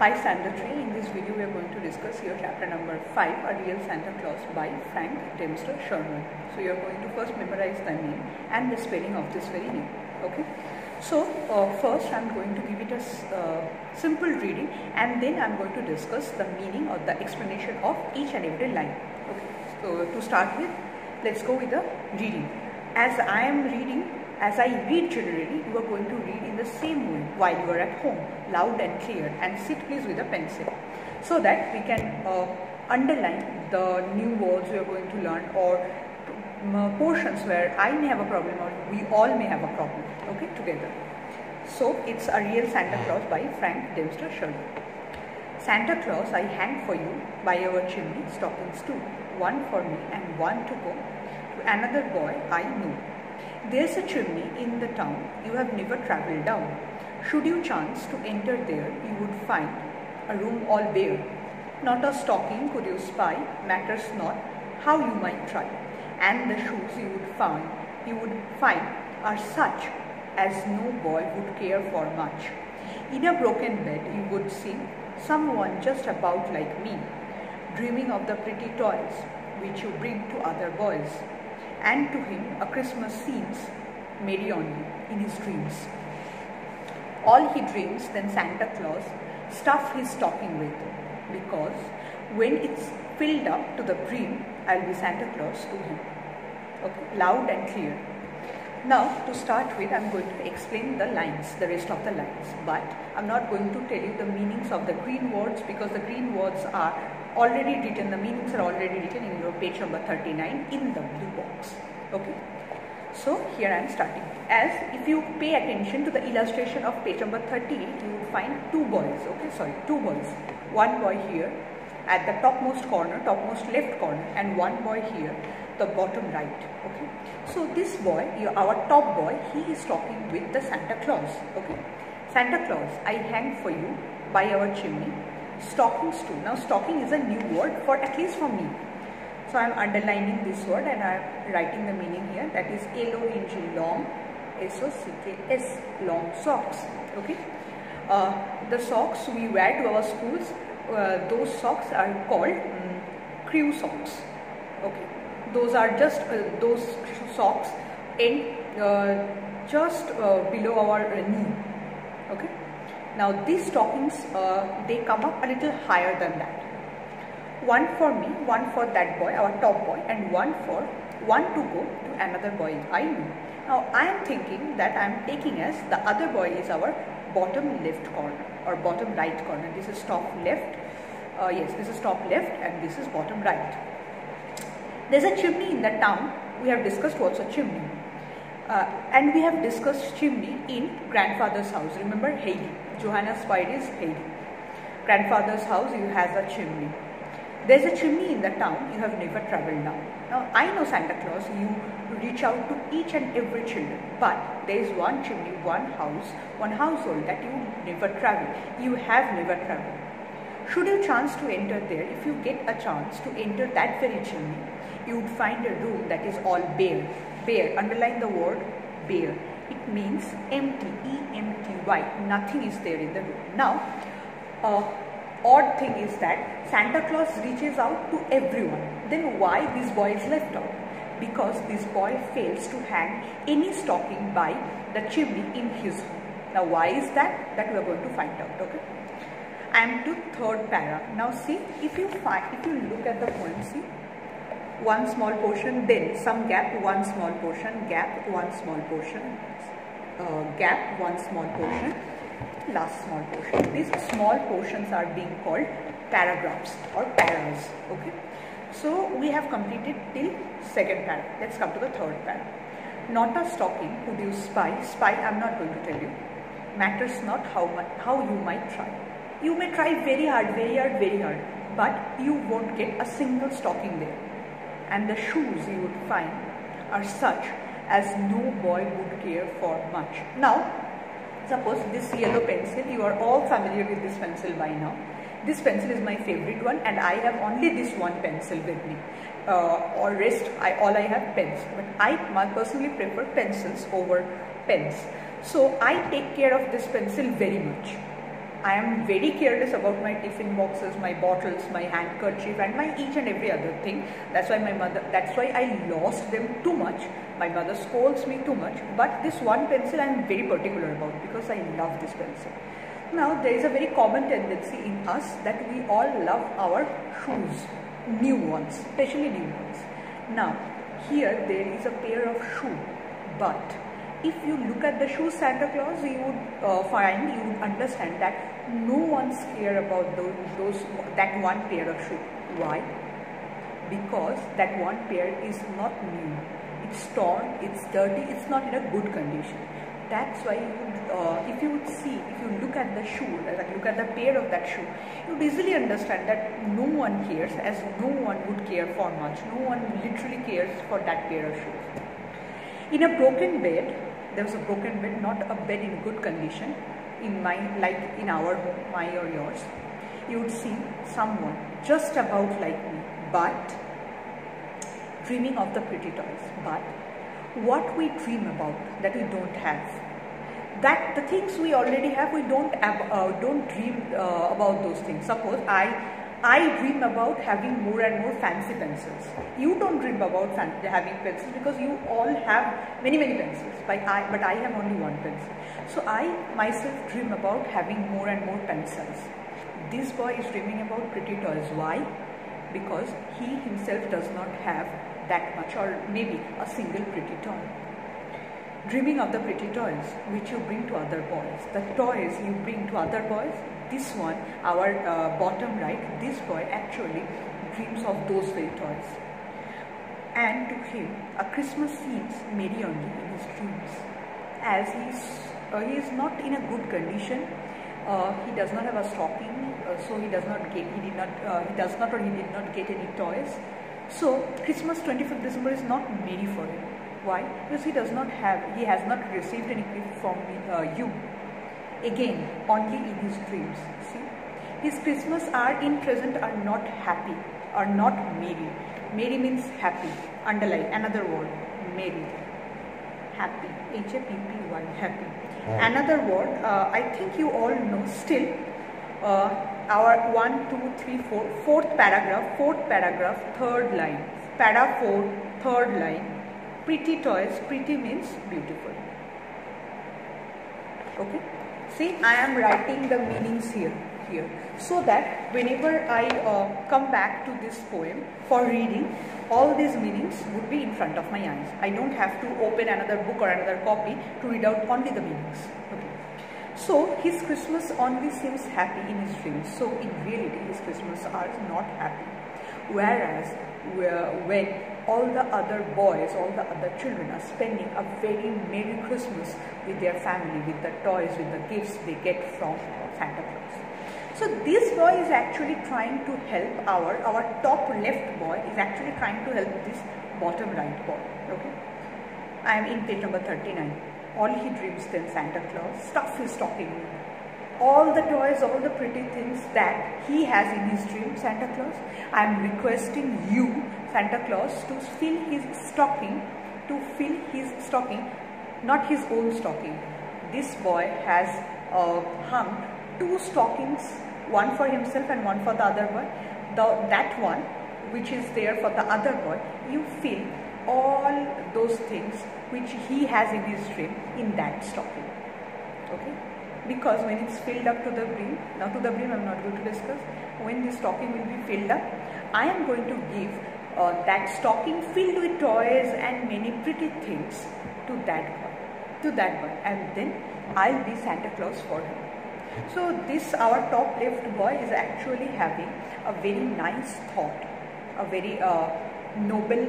Hi Std-III. In this video we are going to discuss your chapter number 5, A Real Santa Claus by Frank Dempster Sherman. So you are going to first memorize the name and the spelling of this very name. Okay. So first I am going to give it a simple reading, and then I am going to discuss the meaning or the explanation of each and every line. Okay. So to start with, let's go with the reading. As I read generally, you are going to read in the same way while you are at home, loud and clear, and sit please with a pencil, so that we can underline the new words we are going to learn, or portions where I may have a problem or we all may have a problem, okay, together. So it's A Real Santa Claus by Frank Dempster Sherman. Santa Claus, I hang for you by our chimney stockings two, one for me and one to go to another boy I know. There's a chimney in the town you have never travelled down. Should you chance to enter there, you would find a room all bare. Not a stocking could you spy, matters not how you might try. And the shoes you would find are such as no boy would care for much. In a broken bed you would see someone just about like me, dreaming of the pretty toys which you bring to other boys. And to him a Christmas seems merry only in his dreams. All he dreams then Santa Claus stuff his stocking with, because when it's filled up to the brim, I'll be Santa Claus to him. Okay, loud and clear. Now to start with, I'm going to explain the lines, the rest of the lines, but I'm not going to tell you the meanings of the green words, because the green words are already written, the meanings are already written in your page number 39 in the blue box. Okay, so here I am starting. As if you pay attention to the illustration of page number 38, you will find two boys. Two boys. One boy here at the topmost left corner, and one boy here, the bottom right. Okay, so this boy, our top boy, he is talking with the Santa Claus. Okay, Santa Claus, I hang for you by our chimney stockings too. Now stocking is a new word for, at least for me, so I am underlining this word and I am writing the meaning here. That is L-O-N-G, long, S-O-C-K-S, long socks. Okay, the socks we wear to our schools, those socks are called crew socks. Okay, those are just those socks in just below our knee. Okay, now these stockings, they come up a little higher than that. One for me, one for that boy, our top boy, and one to go to another boy I know. Now I am thinking that I am taking as the other boy is our bottom left corner or bottom right corner. This is top left. Yes, this is top left and this is bottom right. There's a chimney in the town. We have discussed what's a chimney. And we have discussed chimney in grandfather's house. Remember Heidi, Johanna Spidey's Heidi. Grandfather's house, you has a chimney. There's a chimney in the town you have never travelled down. Now I know Santa Claus, you reach out to each and every children, but there is one chimney, one household that you never travel. You have never travelled. Should you chance to enter there, if you get a chance to enter that very chimney, you would find a room that is all bare. Bare, underline the word bare. It means empty, E-M-T-Y. Nothing is there in the room. Now, odd thing is that Santa Claus reaches out to everyone. Then why this boy is left out? Because this boy fails to hang any stocking by the chimney in his home. Now why is that? That we are going to find out. Okay. I am to third para. Now see, if you look at the poem, see, one small portion, then some gap, one small portion, gap, one small portion, gap, one small portion, last small portion. These small portions are being called paragraphs or paras. Okay, so we have completed till second para. Let's come to the third para. Not a stocking could you spy. I am not going to tell you. Matters not how you might try. You may try very hard, but you won't get a single stocking there. And the shoes you would find are such as no boy would care for much. Now, suppose this yellow pencil, you are all familiar with this pencil by now. This pencil is my favorite one, and I have only this one pencil with me. All I have pens. But I personally prefer pencils over pens. So I take care of this pencil very much. I am very careless about my tiffin boxes, my bottles, my handkerchief, and my each and every other thing. That's why I lost them too much. My mother scolds me too much. But this one pencil I am very particular about because I love this pencil. Now there is a very common tendency in us that we all love our shoes, new ones, especially new ones. Now here there is a pair of shoes, but if you look at the shoes Santa Claus, you would understand that no one's care about that one pair of shoes. Why? Because that one pair is not new. It's torn, it's dirty, it's not in a good condition. That's why if you look at the shoe, look at the pair of that shoe, you would easily understand that no one cares, as no one would care for much. No one literally cares for that pair of shoes. In a broken bed, there was a broken bed, not a bed in good condition, like in our home, my or yours. You would see someone just about like me, but dreaming of the pretty toys. But what we dream about that we don't have, that the things we already have, we don't dream about those things. Suppose I dream about having more and more fancy pencils. You don't dream about having pencils because you all have many pencils, but I have only one pencil. So I myself dream about having more and more pencils. This boy is dreaming about pretty toys. Why? Because he himself does not have that much, or maybe a single pretty toy. Dreaming of the pretty toys which you bring to other boys, the toys you bring to other boys. This one, our bottom right, this boy actually dreams of those very toys. And to him, a Christmas seems merry only in his dreams, as he is not in a good condition. He does not have a stocking, so he did not get any toys. So Christmas 25th December is not merry for him. Why? Because he has not received any gift from you. Again, only in his dreams. See, his Christmas in present are not happy, are not merry. Merry means happy. Underline another word, merry. Happy, H-A-P-P-Y, happy. Another word, I think you all know still, our 1, 2, 3, 4, fourth paragraph, third line, para 4, third line, pretty toys, pretty means beautiful. Okay, see, I am writing the meanings here, so that whenever I come back to this poem for reading, all these meanings would be in front of my eyes. I don't have to open another book or another copy to read out only the meanings. Okay. So his Christmas only seems happy in his dreams. So in reality, his Christmas are not happy. Whereas when all the other boys, all the other children are spending a very merry Christmas with their family, with the toys, with the gifts they get from Santa Claus. So this boy is actually trying to help our top left boy is actually trying to help this bottom right boy. Okay, I am in page number 39. All he dreams then Santa Claus stuff his stocking with. All the toys, all the pretty things that he has in his dream, Santa Claus, I am requesting you, Santa Claus, to fill his stocking, not his own stocking. This boy has hung 2 stockings, one for himself and one for the other boy. That one which is there for the other boy, you fill all those things which he has in his dream in that stocking. Okay? Because when it's filled up to the brim, now to the brim I am not going to discuss, when this stocking will be filled up, I am going to give that stocking filled with toys and many pretty things to that boy, and then I'll be Santa Claus for him. So this, our top left boy, is actually having a very nice thought, a very noble,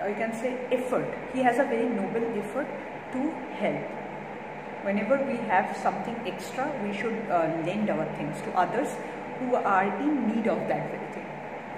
you can say effort. He has a very noble effort to help. Whenever we have something extra, we should lend our things to others who are in need of that very thing.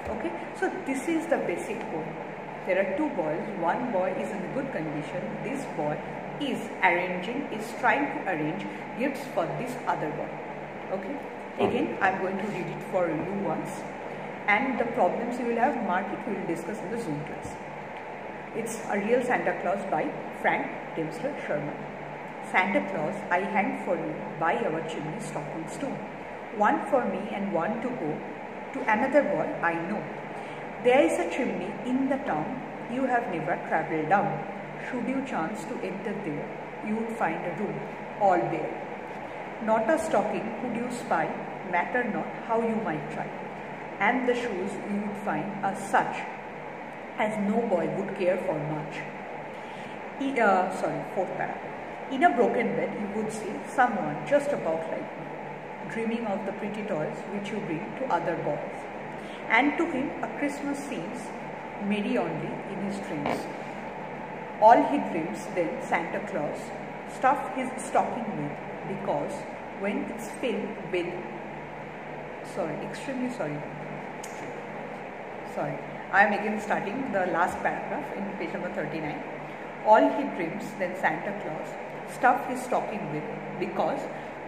Okay, so this is the basic goal. There are 2 boys. One boy is in good condition. This boy is trying to arrange gifts for this other boy. Okay, again I am going to read it for you once, and the problems you will have, mark it, we will discuss in the Zoom class. It's A Real Santa Claus by Frank Dempster Sherman. Santa Claus, I hang for you by our chimney stockings too. One for me and one to go to another boy I know. There is a chimney in the town you have never travelled down. Should you chance to enter there, you would find a room all bare. Not a stocking could you spy, matter not how you might try. And the shoes you would find are such as no boy would care for much. Fourth para. In a broken bed you would see someone just about like me, dreaming of the pretty toys which you bring to other boys. And to him a Christmas seems merry only in his dreams. All he dreams then Santa Claus stuff his stocking with, because when it's filled with, I am again starting the last paragraph in page number 39. All he dreams then Santa Claus stuff his stocking with, because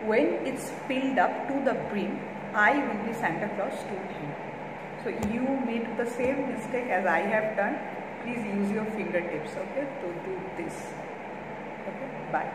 when it's filled up to the brim, I will be Santa Claus to him. So you made the same mistake as I have done. Please use your fingertips, okay, to do this. Okay, bye.